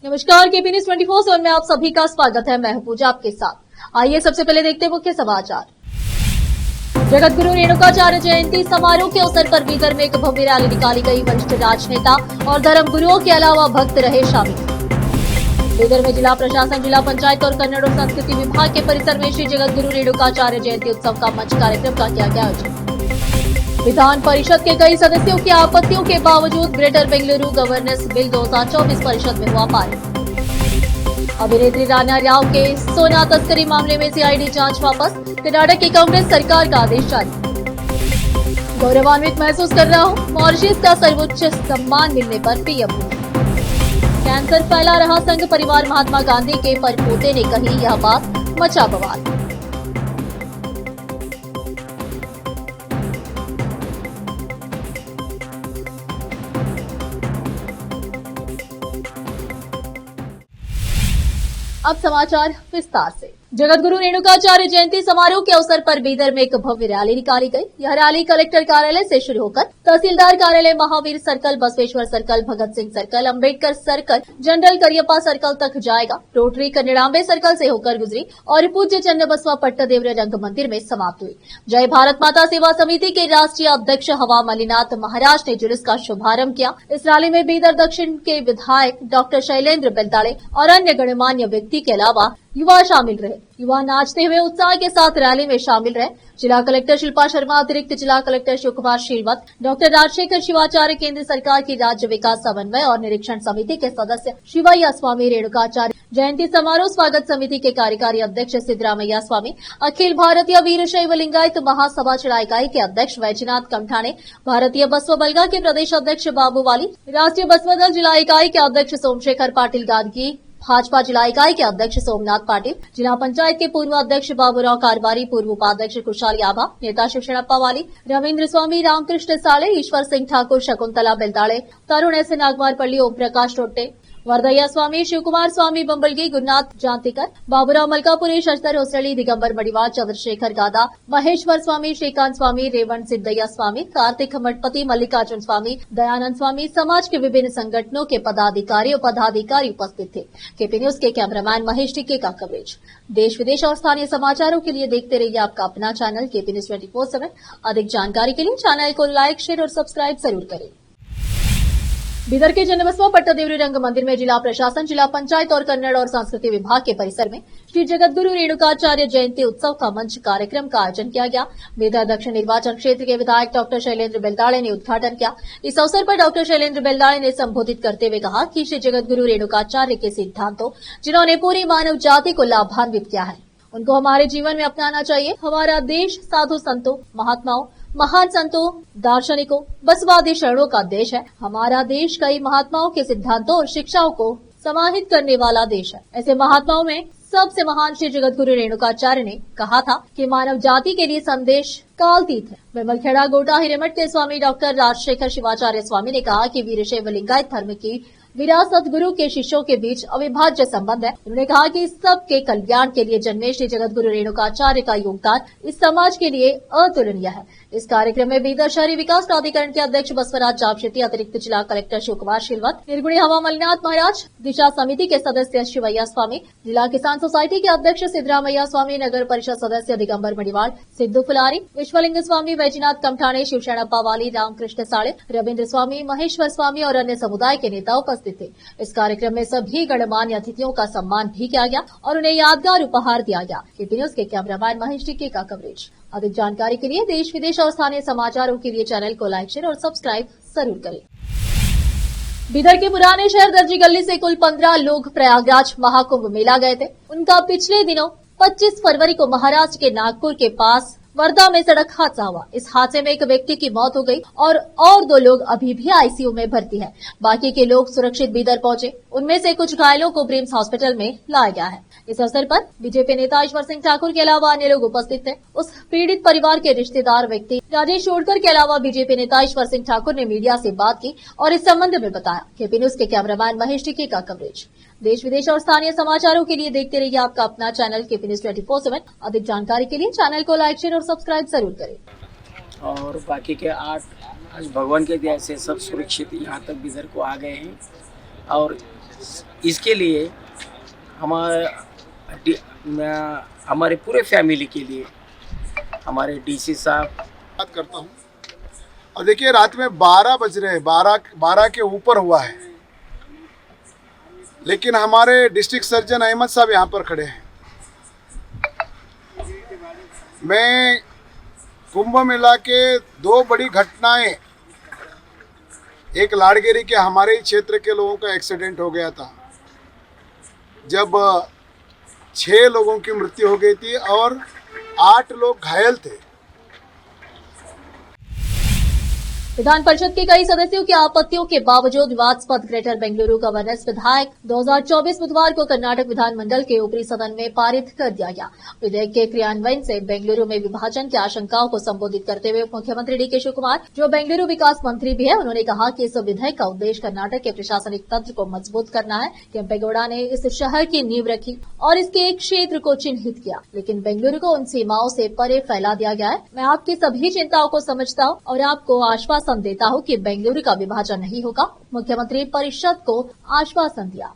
नमस्कार, KP news 24/7 में आप सभी का स्वागत है। मैं हूं पूजा आपके साथ। आइए सबसे पहले देखते हैं मुख्य समाचार। जगत गुरु रेणुकाचार्य जयंती समारोह के अवसर पर बीदर में एक भव्य रैली निकाली गई। वरिष्ठ राजनेता और धर्म गुरुओं के अलावा भक्त रहे शामिल। बीदर में जिला प्रशासन, जिला पंचायत और कन्नड़ और संस्कृति विभाग के परिसर में श्री जगत गुरु रेणुकाचार्य जयंती उत्सव का मंच कार्यक्रम का किया गया आयोजन। विधान परिषद के कई सदस्यों की आपत्तियों के बावजूद ग्रेटर बेंगलुरु गवर्नेंस बिल 2024 परिषद में हुआ पारित। अभिनेत्री राणा राव के सोना तस्करी मामले में सीआईडी जांच वापस। कर्नाटक की कांग्रेस सरकार का आदेश जारी। गौरवान्वित महसूस कर रहा हूं, मॉरिशस का सर्वोच्च सम्मान मिलने पर पीएम। कैंसर फैला रहा, संघ परिवार महात्मा गांधी के परपोते ने कही यह बात, मचा बवाल। अब समाचार विस्तार से। जगत गुरु रेणुकाचार्य जयंती समारोह के अवसर पर बीदर में एक भव्य रैली निकाली गई। यह रैली कलेक्टर कार्यालय से शुरू होकर तहसीलदार कार्यालय, Mahavir circle, Basaveshwar circle, Bhagat Singh circle, Ambedkar circle, general Kariappa circle तक जाएगा। रोटरी कन्नड़ांबे सर्कल से होकर गुजरी और पूज्य चन्नबसवा पट्टदेवरे रंग मंदिर में समाप्त हुई। जय भारत माता सेवा समिति के राष्ट्रीय अध्यक्ष हवा मलिनाथ महाराज ने जुलूस का शुभारंभ किया। इस रैली में बीदर दक्षिण के विधायक डॉक्टर शैलेंद्र बेलदाड़े और अन्य गणमान्य व्यक्ति के अलावा युवा शामिल रहे। युवा नाचते हुए उत्साह के साथ रैली में शामिल रहे। जिला कलेक्टर शिल्पा शर्मा, अतिरिक्त जिला कलेक्टर शिव कुमार शीलवत, डॉक्टर राजशेखर शिवाचार्य, केंद्र सरकार की राज्य विकास समन्वय और निरीक्षण समिति के सदस्य शिवैया स्वामी, रेणुकाचार्य जयंती समारोह स्वागत समिति के कार्यकारी अध्यक्ष सिद्धरामैया स्वामी, अखिल भारतीय वीरशैव लिंगायत महासभा चढ़ा इकाई के अध्यक्ष वैजनाथ कमठाने, भारतीय बसवा बलगा के प्रदेश अध्यक्ष बाबू वाली, राष्ट्रीय बसवा दल जिला इकाई के अध्यक्ष सोमशेखर पाटिल गादगी, भाजपा जिला इकाई के अध्यक्ष सोमनाथ पाटिल, जिला पंचायत के पूर्व अध्यक्ष बाबूराव कारवारी, पूर्व उपाध्यक्ष कुशाल याभा, नेता शिवशरणप्पा वाली, रविन्द्र स्वामी, रामकृष्ण साले, ईश्वर सिंह ठाकुर, शकुंतला बेलदाड़े, तरुण एस नागवारपल्ली, ओम प्रकाश टोट्टे, वरदय्या स्वामी, शिवकुमार स्वामी बंबलगी, गुरुनाथ जांतिकर, बाबूराव मलकापुरी, शशधर होसड़ी, दिगंबर मडिवाल, चंद्रशेखर गादा, महेश्वर स्वामी, श्रीकांत स्वामी, रेवण सिद्धय्या स्वामी, कार्तिक मठपति, मल्लिकार्जुन स्वामी, दयानंद स्वामी, समाज के विभिन्न संगठनों के पदाधिकारी उपस्थित थे। केपी न्यूज के कैमरामैन महेश टिक्के का कवरेज। देश विदेश और स्थानीय समाचारों के लिए देखते रहिए आपका अपना चैनल केपी न्यूज 24/7। अधिक जानकारी के लिए चैनल को लाइक, शेयर और सब्सक्राइब जरूर करें। बीदर के चन्नबसवा पट्टदेवरे रंग मंदिर में जिला प्रशासन, जिला पंचायत और कन्नड़ और संस्कृति विभाग के परिसर में श्री जगत गुरु रेणुकाचार्य जयंती उत्सव का मंच कार्यक्रम का आयोजन किया गया। बीदर दक्षिण निर्वाचन क्षेत्र के विधायक डॉक्टर शैलेंद्र बेलदाड़े ने उद्घाटन किया। इस अवसर पर डॉक्टर शैलेंद्र बेलदाड़े ने संबोधित करते हुए कहा कि श्री जगत गुरु रेणुकाचार्य के सिद्धांतों, जिन्होंने पूरी मानव जाति को लाभान्वित किया है, उनको हमारे जीवन में अपनाना चाहिए। हमारा देश साधु संतों, महात्माओं, महान संतों, दार्शनिकों, बसवादी शरणों का देश है। हमारा देश कई महात्माओं के सिद्धांतों और शिक्षाओं को समाहित करने वाला देश है। ऐसे महात्माओं में सबसे महान श्री जगत गुरु रेणुकाचार्य ने कहा था कि मानव जाति के लिए संदेश कालतीत है। विमलखेड़ा गोटा हिरेमठ के स्वामी डॉक्टर राजशेखर शिवाचार्य स्वामी ने कहा कि वीरशैव लिंगायत धर्म की विरासत गुरु के शिष्यों के बीच अविभाज्य संबंध है। उन्होंने कहा कि सबके कल्याण के लिए जन्मे श्री जगत गुरु रेणुकाचार्य का योगदान इस समाज के लिए अतुलनीय है। इस कार्यक्रम में बीदर शहरी विकास प्राधिकरण के अध्यक्ष बसवराज जामशेट्टी, अतिरिक्त जिला कलेक्टर शिव कुमार शीलवत, निर्गुणी हवा मलिनाथ महाराज, दिशा समिति के सदस्य शिवैया स्वामी, जिला किसान सोसाइटी के अध्यक्ष सिद्धरामैया स्वामी, नगर परिषद सदस्य दिगंबर मडिवाल, सिद्धू फुलारी, विश्वलिंग स्वामी, वैजनाथ कमठाने, शिवशरणप्पा वाली, रामकृष्ण साले, रविन्द्र स्वामी, महेश्वर स्वामी और अन्य समुदाय के नेता उपस्थित थे। इस कार्यक्रम में सभी गणमान्य अतिथियों का सम्मान भी किया गया और उन्हें यादगार उपहार दिया गया। केपी न्यूज के कैमरामैन महेश टिक्के का कवरेज। अधिक जानकारी के लिए देश विदेश और स्थानीय समाचारों के लिए चैनल को लाइक, शेयर और सब्सक्राइब जरूर करें। बीदर के पुराने शहर दर्जी गली से कुल 15 लोग प्रयागराज महाकुंभ मेला गए थे। उनका पिछले दिनों 25 फरवरी को महाराष्ट्र के नागपुर के पास वर्धा में सड़क हादसा हुआ। इस हादसे में एक व्यक्ति की मौत हो गई और 2 लोग अभी भी आईसीयू में भर्ती हैं। बाकी के लोग सुरक्षित बीदर पहुंचे। उनमें से कुछ घायलों को ब्रिम्स हॉस्पिटल में लाया गया है। इस अवसर पर बीजेपी नेता ईश्वर सिंह ठाकुर के अलावा अन्य लोग उपस्थित थे। उस पीड़ित परिवार के रिश्तेदार व्यक्ति राजेश शोड़कर के अलावा बीजेपी नेता ईश्वर सिंह ठाकुर ने मीडिया से बात की और इस संबंध में बताया। केपी न्यूज के कैमरामैन महेश टिक्के का कवरेज। देश विदेश और स्थानीय समाचारों के लिए देखते रहिए आपका अपना चैनल केपी न्यूज 24/7। अधिक जानकारी के लिए चैनल को लाइक, शेयर और सब्सक्राइब जरूर करें। और बाकी के 8 आज भगवान के दया से सब सुरक्षित यहाँ तक बीदर को आ गए हैं। और इसके लिए हमारे पूरे फैमिली के लिए हमारे डीसी साहब बात करता हूँ। और देखिए रात में 12 बज रहे हैं, 12 के ऊपर हुआ है, लेकिन हमारे डिस्ट्रिक्ट सर्जन अहमद साहब यहाँ पर खड़े हैं। मैं कुंभ मेला के 2 बड़ी घटनाएं, एक लाड़गेरी के हमारे ही क्षेत्र के लोगों का एक्सीडेंट हो गया था, जब 6 लोगों की मृत्यु हो गई थी और 8 लोग घायल थे। विधान परिषद के कई सदस्यों की आपत्तियों के बावजूद विवादास्पद ग्रेटर बेंगलुरु गवर्नेंस विधायक 2024 बुधवार को कर्नाटक विधानमंडल के ऊपरी सदन में पारित कर दिया गया। विधेयक के क्रियान्वयन से बेंगलुरु में विभाजन की आशंकाओं को संबोधित करते हुए मुख्यमंत्री डीके शिवकुमार, जो बेंगलुरु विकास मंत्री भी है, उन्होंने कहा कि इस विधेयक का उद्देश्य कर्नाटक के प्रशासनिक तंत्र को मजबूत करना है। केम्पेगौड़ा ने इस शहर की नींव रखी और इसके एक क्षेत्र को चिन्हित किया, लेकिन बेंगलुरु को उन सीमाओं से परे फैला दिया गया है। मैं आपकी सभी चिंताओं को समझता हूँ और आपको आश्वासन देता हूं कि बेंगलुरु का विभाजन नहीं होगा। मुख्यमंत्री परिषद को आश्वासन दिया।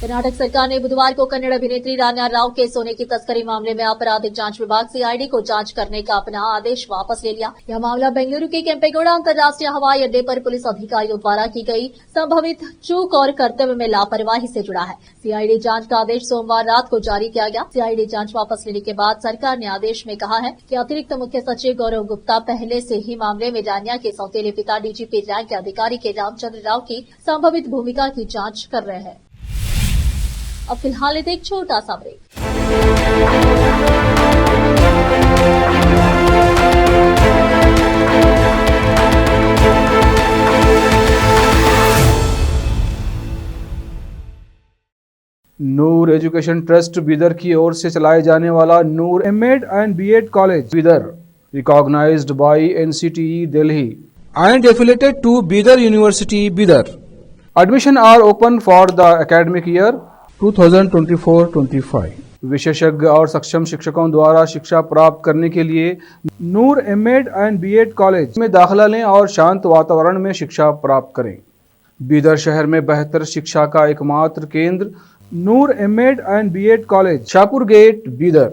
कर्नाटक सरकार ने बुधवार को कन्नड़ अभिनेत्री रान्या राव के सोने की तस्करी मामले में आपराधिक जांच विभाग सीआईडी को जांच करने का अपना आदेश वापस ले लिया। यह मामला बेंगलुरु के केम्पेगौड़ा अंतर्राष्ट्रीय हवाई अड्डे पर पुलिस अधिकारियों द्वारा की गई संभवित चूक और कर्तव्य में लापरवाही से जुड़ा है। सीआईडी जांच का आदेश सोमवार रात को जारी किया गया। सीआईडी जांच वापस लेने के बाद सरकार ने आदेश में कहा है कि अतिरिक्त मुख्य सचिव गौरव गुप्ता पहले से ही मामले में रान्या के सौतेले पिता डीजीपी रैंक के अधिकारी के रामचंद्र राव की संभवित भूमिका की जांच कर रहे हैं। अब फिलहाल एक छोटा सा break. Noor education trust Bidar की ओर से चलाए जाने वाला Noor MEd and BEd college Bidar, recognised by NCTE Delhi and affiliated to Bidar University, Bidar. Admission are open for the academic year 2024-25. विशेषज्ञ और सक्षम शिक्षकों द्वारा शिक्षा प्राप्त करने के लिए नूर एमएड एंड बीएड कॉलेज में दाखिला लें और शांत वातावरण में शिक्षा प्राप्त करें। बीदर शहर में बेहतर शिक्षा का एकमात्र केंद्र Noor MEd and BEd college, Shahpur gate, Bidar.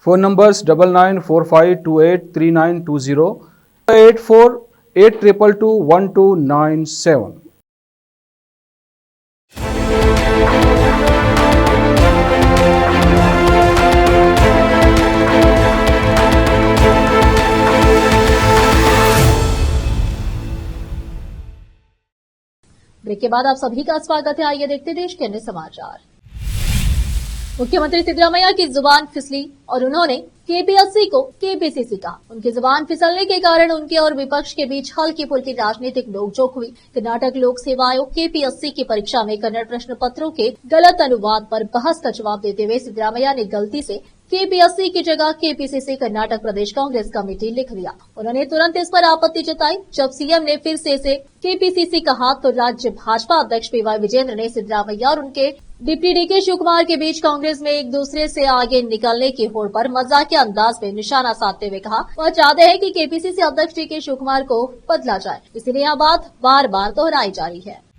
Phone numbers 9945283920, 8482221297। Break के बाद आप सभी का स्वागत है। आइए देखते देश के अन्य समाचार। मुख्यमंत्री सिद्धरामैया की जुबान फिसली और उन्होंने केपीएससी को केपीसीसी कहा। उनकी जुबान फिसलने के कारण उनके और विपक्ष के बीच हल्की फुल्की राजनीतिक नोकझोंक हुई। कर्नाटक लोक सेवा आयोग केपीएससी की परीक्षा में कन्नड़ प्रश्न पत्रों के गलत अनुवाद पर बहस का जवाब देते हुए सिद्धरामैया ने गलती से केपीएससी की जगह केपीसीसी कर्नाटक प्रदेश कांग्रेस कमेटी लिख दिया। उन्होंने तुरंत इस पर आपत्ति जताई। जब सीएम ने फिर से इसे केपीसीसी कहा तो राज्य भाजपा अध्यक्ष पीवाई विजेंद्र ने सिद्धरामैया और उनके डिप्टी डीके शिवकुमार के बीच कांग्रेस में एक दूसरे से आगे निकलने की होड़ पर मजाकिया अंदाज में निशाना साधते हुए कहा वह चाहते हैं कि केपीसीसी अध्यक्ष डीके शिवकुमार को बदला जाए, इसीलिए यह बात बार बार दोहराई जा रही है।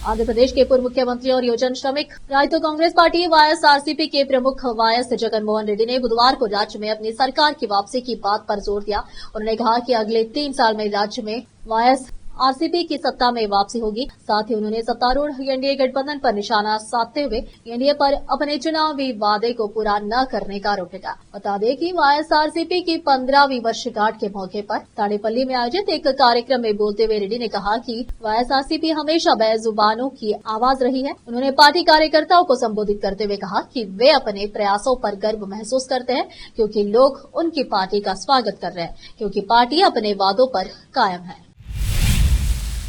आंध्र प्रदेश के पूर्व मुख्यमंत्री और योजन श्रमिक रायतो कांग्रेस पार्टी वाईएसआरसीपी के प्रमुख वाईएस जगनमोहन रेड्डी ने बुधवार को राज्य में अपनी सरकार की वापसी की बात पर जोर दिया। उन्होंने कहा कि अगले 3 साल में राज्य में वाईएसआरसीपी की सत्ता में वापसी होगी। साथ ही उन्होंने सत्तारूढ़ एनडीए गठबंधन पर निशाना साधते हुए एनडीए पर अपने चुनावी वादे को पूरा न करने का आरोप लगाया। बता दें कि वाईएसआरसीपी की 15वीं वर्षगांठ के मौके पर ताड़ेपल्ली में आयोजित एक कार्यक्रम में बोलते हुए रेड्डी ने कहा कि वाईएसआरसीपी हमेशा बेजुबानों की आवाज रही है। उन्होंने पार्टी कार्यकर्ताओं को संबोधित करते हुए कहा कि वे अपने प्रयासों पर गर्व महसूस करते हैं क्योंकि लोग उनकी पार्टी का स्वागत कर रहे हैं, क्योंकि पार्टी अपने वादों पर कायम है।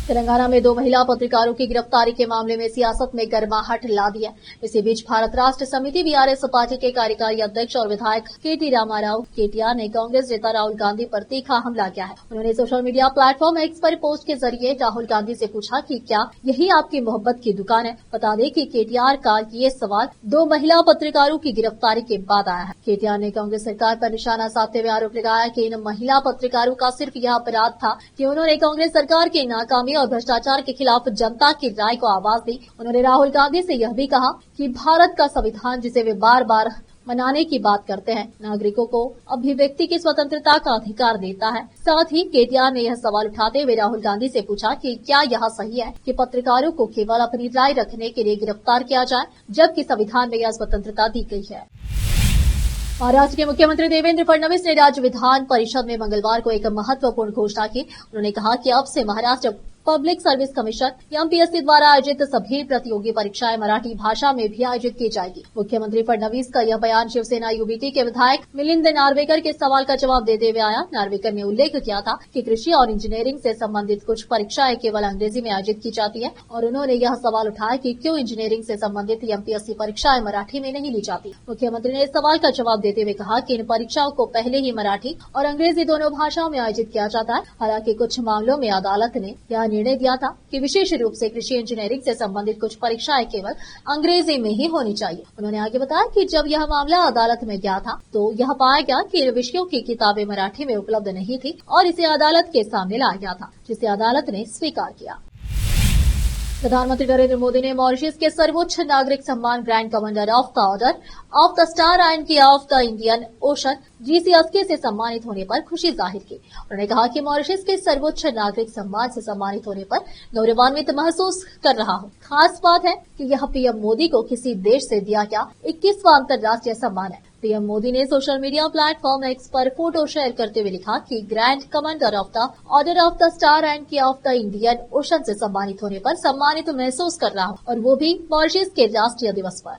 तेलंगाना में 2 महिला पत्रकारों की गिरफ्तारी के मामले में सियासत में गर्माहट ला दी है। इसी बीच भारत राष्ट्र समिति बीआरएस पार्टी के कार्यकारी अध्यक्ष और विधायक केटी रामाराव केटीआर ने कांग्रेस नेता राहुल गांधी पर तीखा हमला किया है। उन्होंने सोशल मीडिया प्लेटफॉर्म एक्स पर पोस्ट के जरिए राहुल गांधी से पूछा कि क्या यही आपकी मोहब्बत की दुकान है। बता दें कि केटीआर का ये सवाल 2 महिला पत्रकारों की गिरफ्तारी के बाद आया है। केटीआर ने कांग्रेस सरकार पर निशाना साधते हुए आरोप लगाया कि इन महिला पत्रकारों का सिर्फ यह अपराध था कि उन्होंने कांग्रेस सरकार की नाकामी और भ्रष्टाचार के खिलाफ जनता की राय को आवाज दी। उन्होंने राहुल गांधी से यह भी कहा कि भारत का संविधान, जिसे वे बार बार मनाने की बात करते हैं, नागरिकों को अभिव्यक्ति की स्वतंत्रता का अधिकार देता है। साथ ही केटीआर ने यह सवाल उठाते हुए राहुल गांधी से पूछा कि क्या यह सही है कि पत्रकारों को केवल अपनी राय रखने के लिए गिरफ्तार किया जाए, जबकि संविधान में यह स्वतंत्रता दी गई है। महाराष्ट्र के मुख्यमंत्री देवेंद्र फडणवीस ने राज्य विधान परिषद में मंगलवार को एक महत्वपूर्ण घोषणा की। उन्होंने कहा कि अब से Maharashtra public service commission MPSC द्वारा आयोजित सभी प्रतियोगी परीक्षाएं मराठी भाषा में भी आयोजित की जाएगी। मुख्यमंत्री फडणवीस का यह बयान शिवसेना यूबीटी के विधायक मिलिंद नार्वेकर के सवाल का जवाब देते हुए आया। नार्वेकर ने उल्लेख किया था कि कृषि और इंजीनियरिंग से संबंधित कुछ परीक्षाएं केवल अंग्रेजी में आयोजित की जाती है और उन्होंने यह सवाल उठाया कि क्यों इंजीनियरिंग से संबंधित एमपीएससी परीक्षाएं मराठी में नहीं ली जाती। मुख्यमंत्री ने इस सवाल का जवाब देते हुए कहा कि इन परीक्षाओं को पहले ही मराठी और अंग्रेजी दोनों भाषाओं में आयोजित किया जाता है। हालांकि कुछ मामलों में अदालत ने यह निर्णय दिया था कि विशेष रूप से कृषि इंजीनियरिंग से संबंधित कुछ परीक्षाएं केवल अंग्रेजी में ही होनी चाहिए। उन्होंने आगे बताया कि जब यह मामला अदालत में गया था तो यह पाया गया कि इन विषयों की किताबें मराठी में उपलब्ध नहीं थी और इसे अदालत के सामने लाया गया था, जिसे अदालत ने स्वीकार किया। प्रधानमंत्री नरेंद्र मोदी ने मॉरिशस के सर्वोच्च नागरिक सम्मान grand commander of the order of the star and key of the Indian ocean GCSK से सम्मानित होने पर खुशी जाहिर की। उन्होंने कहा कि मॉरिशस के सर्वोच्च नागरिक सम्मान से सम्मानित होने पर गौरवान्वित महसूस कर रहा हूं। खास बात है कि यह पीएम मोदी को किसी देश से दिया गया 21वां अंतर्राष्ट्रीय सम्मान है। पीएम मोदी ने सोशल मीडिया प्लेटफॉर्म एक्स पर फोटो शेयर करते हुए लिखा कि grand commander of the order of the star and key of the Indian ocean से सम्मानित होने पर सम्मानित महसूस कर रहा हूं, और वो भी मॉरिशस के राष्ट्रीय दिवस पर।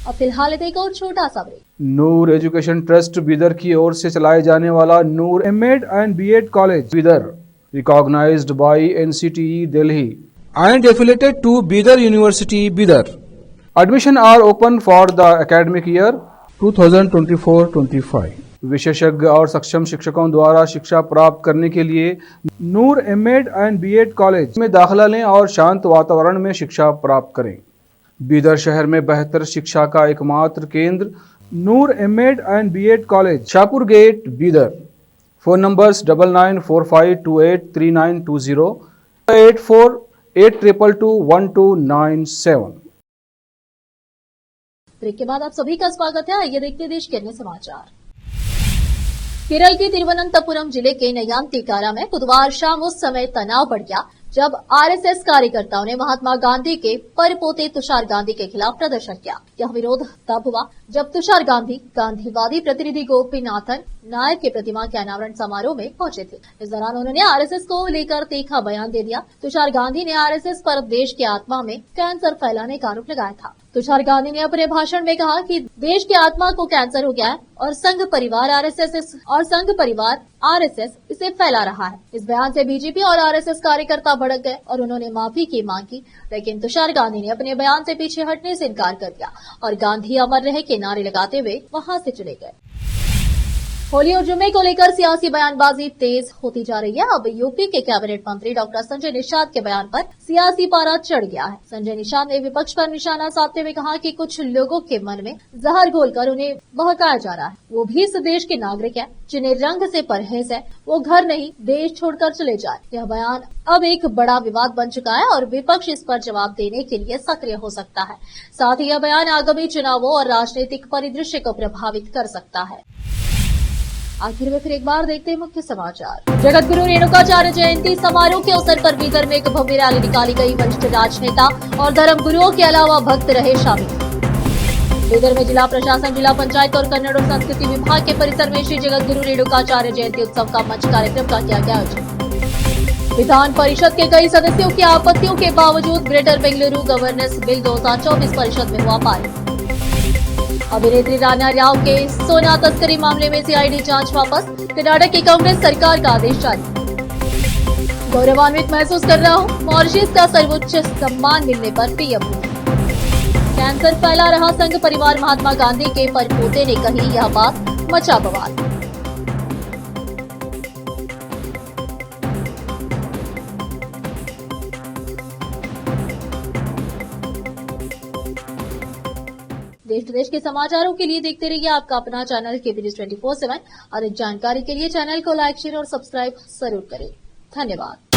अब फिलहाल एक और छोटा सा break. Noor education trust Bidar की ओर से चलाए जाने वाला Noor MEd and BEd college Bidar, recognised by NCTE Delhi and affiliated to Bidar University, Bidar. Admission are open for the academic year 2024-25. विशेषज्ञ और सक्षम शिक्षकों द्वारा शिक्षा प्राप्त करने के लिए नूर एमएड एंड बीएड कॉलेज में दाखिला लें और शांत वातावरण में शिक्षा प्राप्त करें। बीदर शहर में बेहतर शिक्षा का एकमात्र केंद्र Noor MEd and BEd college, Shahpur gate, Bidar. Phone numbers 9945283920, 8482221297। Break के बाद आप सभी का स्वागत है। आइए देखते हैं देश के अन्य समाचार। केरल के तिरुवनंतपुरम जिले के नयांतिकारा में बुधवार शाम उस समय तनाव बढ़ गया जब आरएसएस कार्यकर्ताओं ने महात्मा गांधी के परपोते तुषार गांधी के खिलाफ प्रदर्शन किया। यह विरोध तब हुआ जब तुषार गांधी गांधीवादी प्रतिनिधि गोपीनाथन नायक के प्रतिमा के अनावरण समारोह में पहुंचे थे। इस दौरान उन्होंने आरएसएस को लेकर तीखा बयान दे दिया। तुषार गांधी ने आरएसएस पर देश की आत्मा में कैंसर फैलाने का आरोप लगाया था। तुषार गांधी ने अपने भाषण में कहा कि देश की आत्मा को कैंसर हो गया है और संघ परिवार आरएसएस इसे फैला रहा है। इस बयान से बीजेपी और आरएसएस कार्यकर्ता भड़क गए और उन्होंने माफी की मांग की, लेकिन तुषार गांधी ने अपने बयान से पीछे हटने से इनकार कर दिया और गांधी अमर रहे के नारे लगाते हुए वहां से चले गए। होली और जुम्मे को लेकर सियासी बयानबाजी तेज होती जा रही है। अब यूपी के कैबिनेट मंत्री डॉक्टर संजय निषाद के बयान पर सियासी पारा चढ़ गया है। संजय निषाद ने विपक्ष पर निशाना साधते हुए कहा कि कुछ लोगों के मन में जहर घोलकर उन्हें बहकाया जा रहा है। वो भी इस देश के नागरिक है, जिन्हें रंग से परहेज है, वो घर नहीं देश छोड़कर चले जाए। यह बयान अब एक बड़ा विवाद बन चुका है और विपक्ष इस पर जवाब देने के लिए सक्रिय हो सकता है। साथ ही यह बयान आगामी चुनावों और राजनीतिक परिदृश्य को प्रभावित कर सकता है। आखिर में फिर एक बार देखते हैं मुख्य समाचार। जगत गुरु रेणुकाचार्य जयंती समारोह के अवसर पर बीदर में एक भव्य रैली निकाली गई। वरिष्ठ राजनेता और धर्म गुरुओं के अलावा भक्त रहे शामिल। बीदर में जिला प्रशासन, जिला पंचायत और कन्नड़ और संस्कृति विभाग के परिसर में श्री जगत गुरु रेणुकाचार्य जयंती उत्सव का मंच कार्यक्रम का किया गया आयोजन। विधान परिषद के कई सदस्यों की आपत्तियों के बावजूद ग्रेटर बेंगलुरु गवर्नेंस बिल 2024 परिषद में हुआ पारित। अभिनेत्री राणा राव के सोना तस्करी मामले में सीआईडी जांच वापस। कर्नाटक की कांग्रेस सरकार का आदेश जारी। गौरवान्वित महसूस कर रहा हूं, मॉरिशस का सर्वोच्च सम्मान मिलने पर पीएम मोदी। कैंसर फैला रहा संघ परिवार, महात्मा गांधी के परपोते ने कही यह बात, मचा बवाल। देश विदेश के समाचारों के लिए देखते रहिए आपका अपना चैनल केबी न्यूज 24/7। अधिक जानकारी के लिए चैनल को लाइक, शेयर और सब्सक्राइब जरूर करें। धन्यवाद।